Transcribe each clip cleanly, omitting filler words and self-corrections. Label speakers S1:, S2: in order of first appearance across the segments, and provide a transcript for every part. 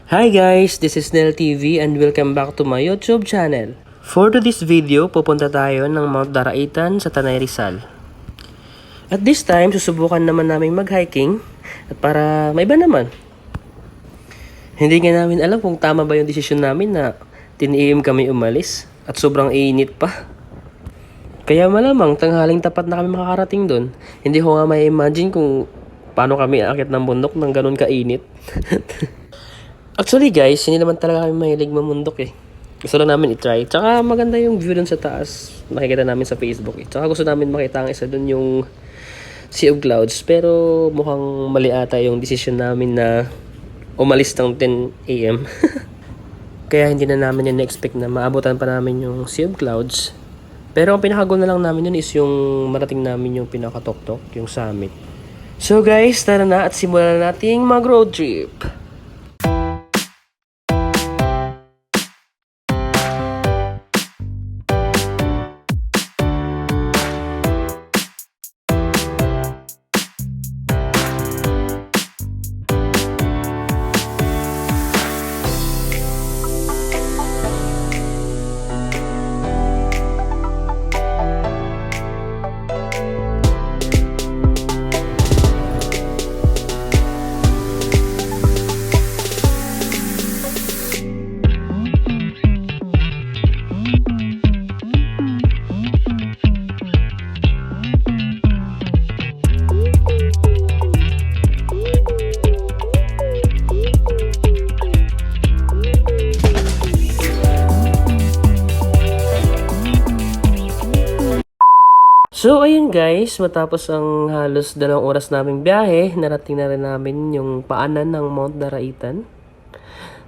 S1: Hi guys, this is Nel TV and welcome back to my YouTube channel. For today's video, pupunta tayo ng Mount Daraitan sa Tanay Rizal. At this time, susubukan naman namin mag-hiking at para may iba naman. Hindi nga namin alam kung tama ba yung desisyon namin na 10 AM kami umalis at sobrang init pa. Kaya malamang tanghaling tapat na kami makakarating doon. Hindi ko nga may imagine kung paano kami aakyat ng bundok ng ganun kainit. Actually guys, hindi naman talaga kami mahilig mamundok eh. Gusto lang namin i-try. Tsaka maganda yung view dun sa taas. Makikita namin sa Facebook eh. Tsaka gusto namin makita ang isa dun yung Sea of Clouds. Pero mukhang mali ata yung decision namin na umalis ng 10 AM. Kaya hindi na namin na-expect na maabutan pa namin yung Sea of Clouds. Pero ang pinakagoal na lang namin yun is yung marating namin yung pinakatok-tok, yung summit. So guys, tara na at simulan na nating mag-road trip. So ayun guys, matapos ang halos 2 oras naming biyahe, narating na rin namin yung paanan ng Mount Daraitan.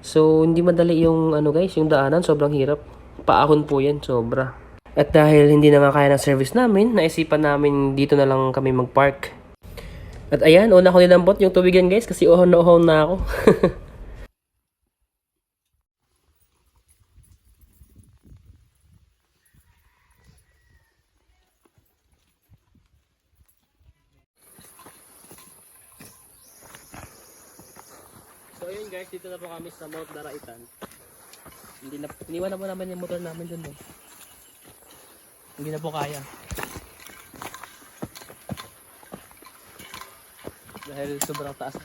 S1: So hindi madali yung guys, yung daanan, sobrang hirap. Paahon po yan, sobra. At dahil hindi na nga kaya ng service namin, naisipan namin dito na lang kami mag-park. At ayan, una ko nilambot yung tubigan guys kasi uhon na ako. So ayun guys, dito na po kami sa Mount Daraitan. Iniwan na po naman yung motor namin dun. Hindi na po kaya. Dahil sobrang taas.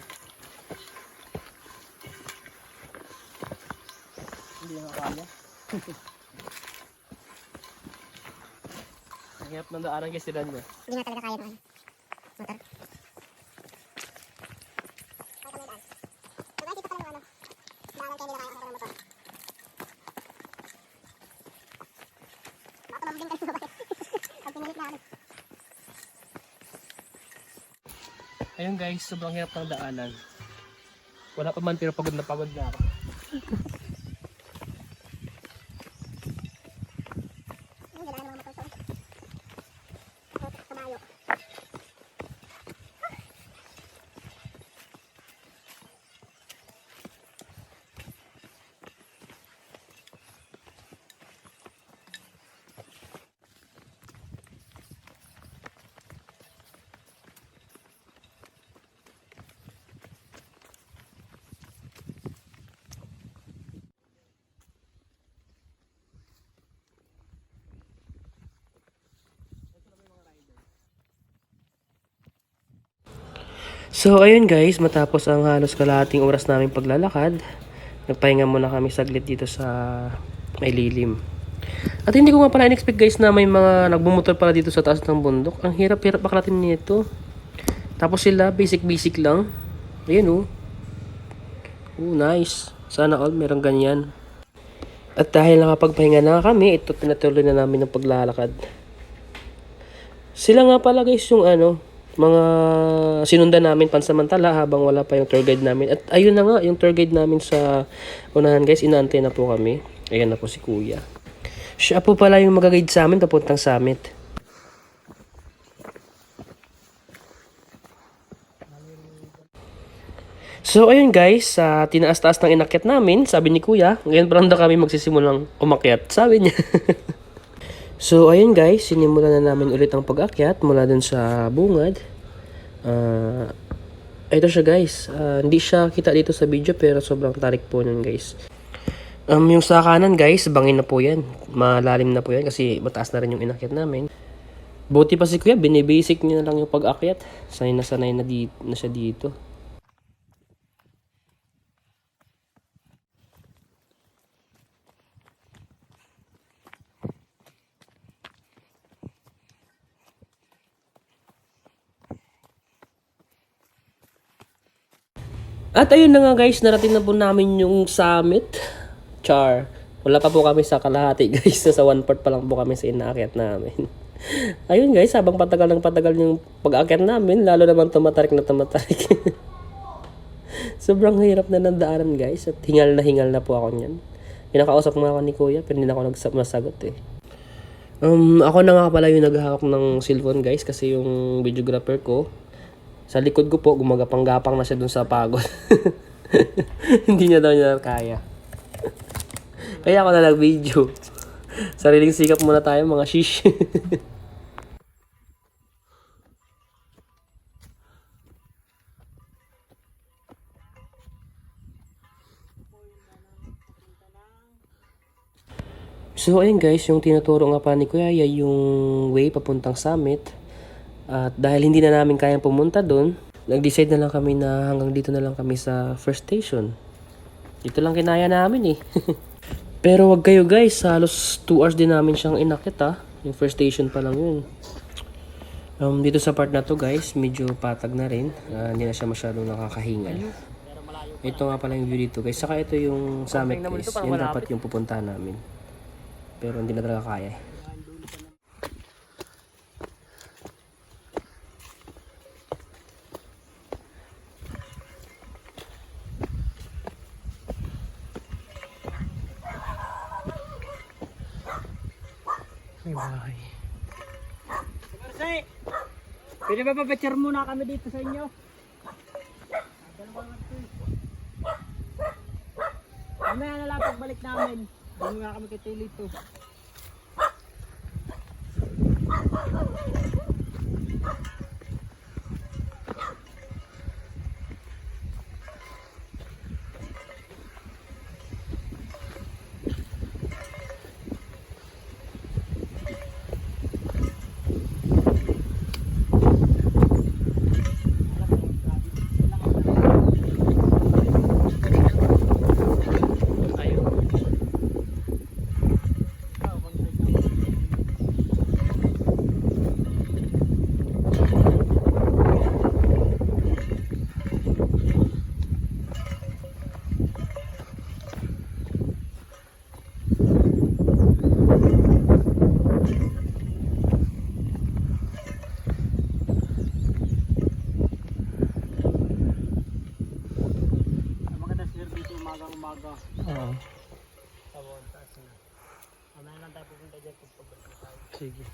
S1: Hindi na kaya. Ang hirap ng daanan guys, sila niya.
S2: Hindi na talaga kaya ng motor.
S1: Ayun guys, sobrang hirap ng daanan. Wala pa man pero pagod na ako. So ayun guys, matapos ang halos kalahating oras namin paglalakad, nagpahinga muna kami saglit dito sa may lilim. At hindi ko nga pala in-expect guys na may mga nagbumotor pala dito sa taas ng bundok. Ang hirap-hirap baklatin nito. Tapos sila basic lang. Ayun oh. Oh nice. Sana all meron ganyan. At dahil nakapagpahinga na kami, ito pinatuloy na namin ang paglalakad. Sila nga pala guys yung mga sinundan namin pansamantala habang wala pa yung tour guide namin. At ayun na nga, yung tour guide namin sa unahan guys, inaantay na po kami. Ayan na po si Kuya. Siya po pala yung mag-guide sa amin papuntang summit. So ayun guys, sa tinaas-taas ng inakyat namin, sabi ni Kuya, ngayon pa lang daw kami magsisimulang umakyat, sabi niya. So ayun guys, sinimulan na namin ulit ang pag-akyat mula dun sa bungad. Ito siya guys. Hindi siya kita dito sa video pero sobrang tarik po nun guys. Yung sa kanan guys, bangin na po yan. Malalim na po yan kasi mataas na rin yung inakyat namin. Buti pa si Kuya, binibasic niya na lang yung pag-akyat. Sanay na siya dito. At ayun na nga guys, narating na po namin yung summit. Char. Wala pa po kami sa kalahati guys. Nasa 1/4 pa lang po kami sa inaakyat namin. Ayun guys, habang patagal ng patagal yung pag-akyat namin, lalo naman tumatarik na tumatarik. Sobrang hirap na ng daanan guys. At hingal na po ako niyan. Pinakausap nga ako ni Kuya, pero hindi na ako nagsagot eh. Ako na nga pala yung naghahawak ng cellphone guys kasi yung videographer ko sa likod ko po gumagapang-gapang na siya dun sa pagod. Hindi niya daw niya kaya. Kaya ako na nag-video. Sariling sikap muna tayo mga shish. So ayun guys, yung tinuturo nga pa ni Kuya ay yung way papuntang summit. At dahil hindi na namin kayang pumunta doon, nag-decide na lang kami na hanggang dito na lang kami sa first station. Dito lang kinaya namin eh. Pero wag kayo guys, halos 2 hours din namin siyang inakyat ah. Yung first station pa lang yun. Dito sa part na to guys, medyo patag na rin. Hindi na siya masyadong nakakahingal. Ito nga pala yung view dito guys. Saka ito yung summit guys. Yan dapat yung pupuntahan namin. Pero hindi na talaga kaya eh. Bye.
S3: Marcel, pwede ba pa-picture muna kami dito sa inyo? Mamaya na lang pagbalik namin. Hindi nga kami kitili to. Umaga.
S1: Oo.
S3: Tawon, taas na. Mamaya lang tayo pupunta dyan kung pagbalik tayo.
S1: Sige.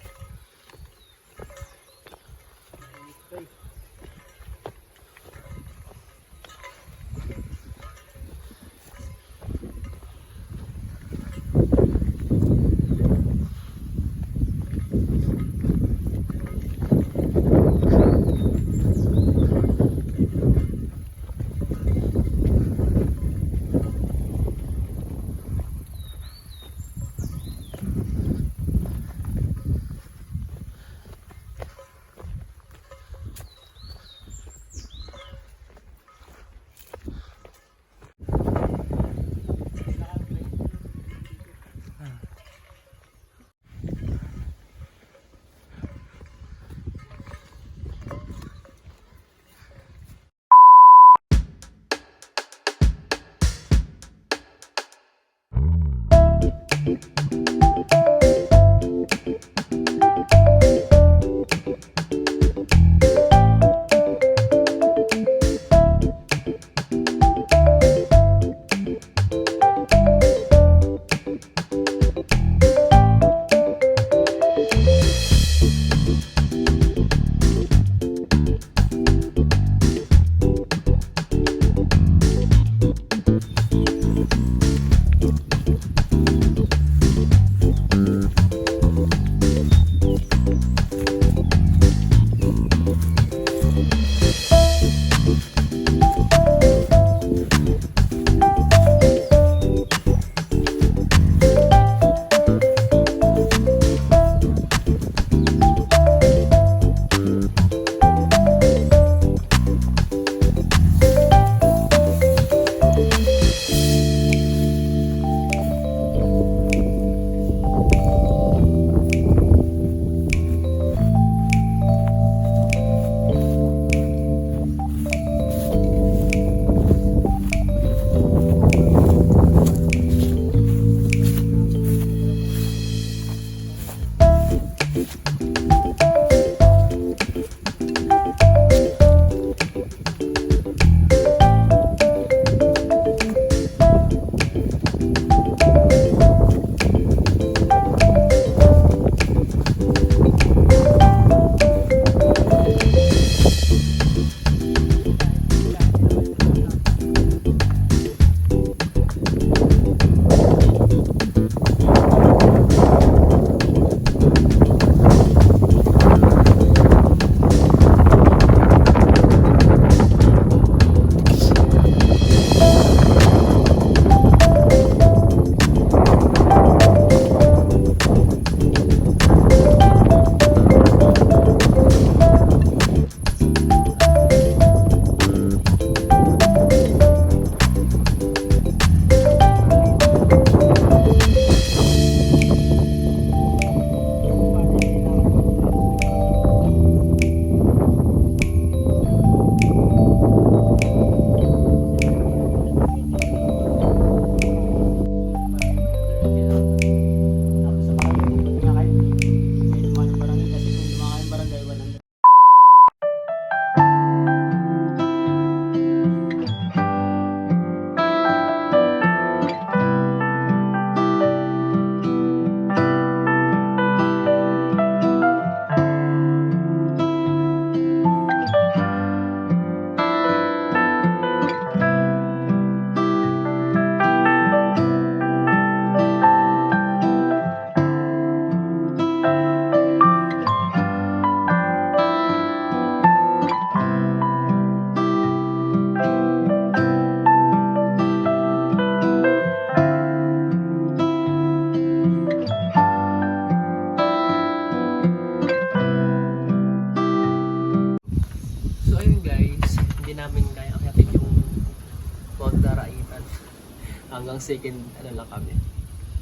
S1: Hanggang second, ano lang kami.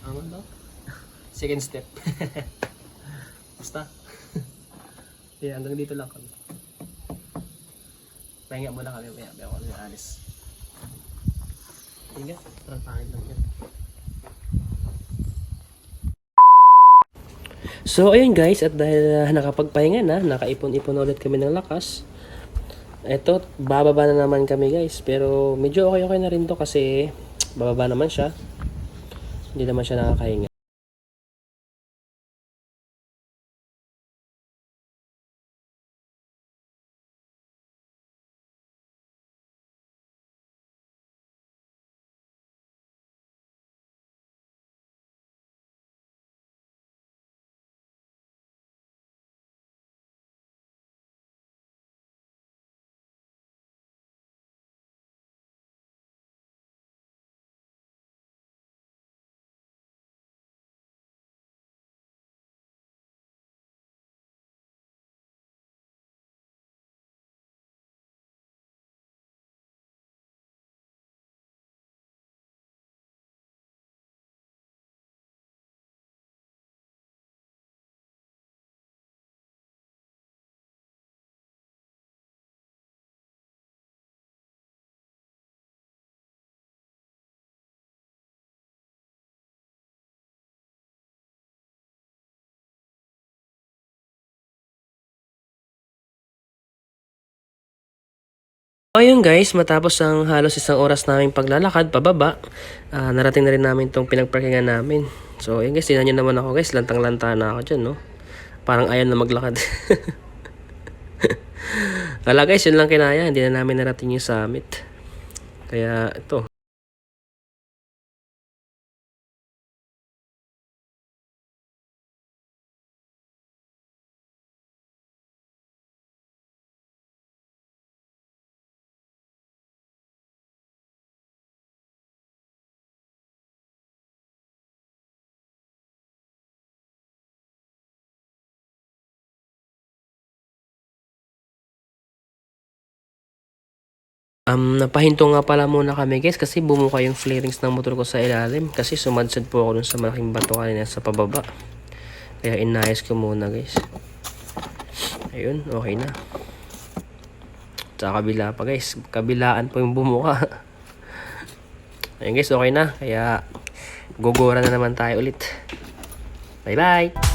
S1: Ano daw? Second step. Basta. Yeah, hanggang dito lang kami. Pahinga muna kami, may ako na alis. Hinga, parang pangit lang yan. So ayun guys, at dahil nakapagpahinga na, nakaipon-ipon ulit kami ng lakas. Eto, bababa na naman kami guys. Pero medyo okay na rin to kasi bababa naman siya. Hindi naman siya nakakahinga. Ayun guys, matapos ang halos isang oras naming paglalakad pababa, narating na rin namin itong pinagparkingan namin. So ayun guys, tingnan nyo naman ako guys, lantang-lanta na ako dyan, no? Parang ayaw na maglakad. Wala guys, yun lang kinaya, hindi na namin narating yung summit. Kaya ito. Napahinto nga pala muna kami guys kasi bumuka yung flarings ng motor ko sa ilalim kasi sumadsad po ako dun sa malaking bato kanina sa pababa. Kaya inayos ko muna guys. Ayun, okay na. Sa kabila pa guys, kabilaan po yung bumuka. Ayun guys, okay na. Kaya gugura na naman tayo ulit. Bye bye!